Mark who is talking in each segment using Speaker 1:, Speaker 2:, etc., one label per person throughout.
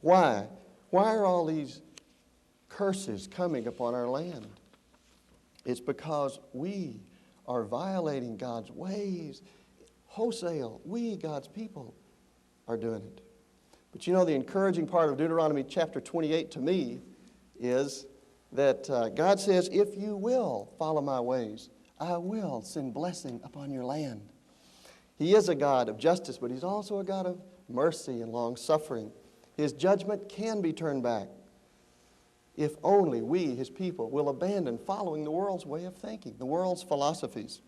Speaker 1: Why? Why are all these curses coming upon our land? It's because we are violating God's ways. Wholesale, we, God's people, are doing it. But you know, the encouraging part of Deuteronomy chapter 28 to me is that God says, if you will follow my ways, I will send blessing upon your land. He is a God of justice, but He's also a God of mercy and long-suffering. His judgment can be turned back if only we, His people, will abandon following the world's way of thinking, the world's philosophies.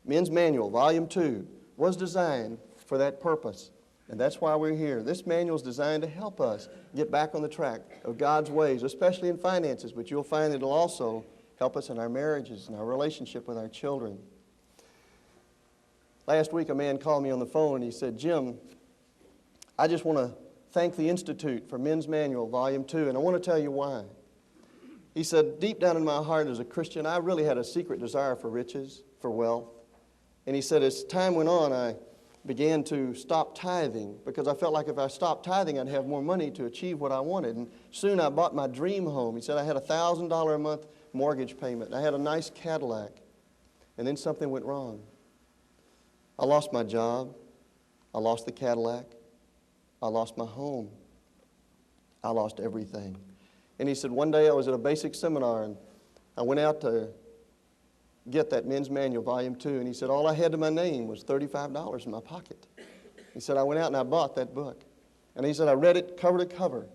Speaker 1: Men's Manual, Volume 2, was designed for that purpose. And that's why we're here. This manual is designed to help us get back on the track of God's ways, especially in finances, but you'll find it'll also help us in our marriages and our relationship with our children. Last week, a man called me on the phone and he said, Jim, I just want to thank the Institute for Men's Manual, Volume 2, and I want to tell you why. He said, deep down in my heart as a Christian, I really had a secret desire for riches, for wealth. And he said, as time went on, I began to stop tithing because I felt like if I stopped tithing, I'd have more money to achieve what I wanted. And soon I bought my dream home. He said I had a $1,000 a month mortgage payment. I had a nice Cadillac. And then something went wrong. I lost my job. I lost the Cadillac. I lost my home. I lost everything. And he said one day I was at a basic seminar and I went out to get that Men's Manual, Volume 2, and he said all I had to my name was $35 in my pocket. He said I went out and I bought that book. And he said I read it cover to cover,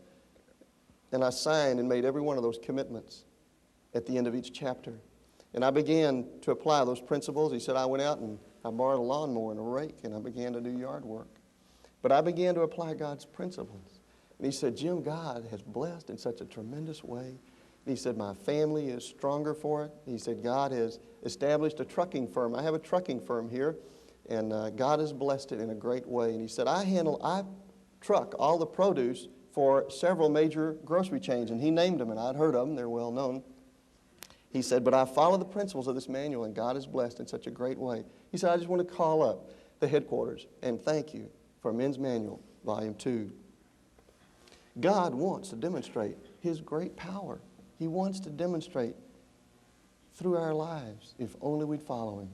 Speaker 1: and I signed and made every one of those commitments at the end of each chapter. And I began to apply those principles. He said I went out and I borrowed a lawnmower and a rake, and I began to do yard work. But I began to apply God's principles. And he said, Jim, God has blessed in such a tremendous way. He said, my family is stronger for it. He said, God has established a trucking firm. I have a trucking firm here, and God has blessed it in a great way. And he said, I truck all the produce for several major grocery chains. And he named them, and I'd heard of them. They're well known. He said, but I follow the principles of this manual, and God has blessed in such a great way. He said, I just want to call up the headquarters and thank you for Men's Manual, Volume 2. God wants to demonstrate His great power. He wants to demonstrate through our lives if only we'd follow Him.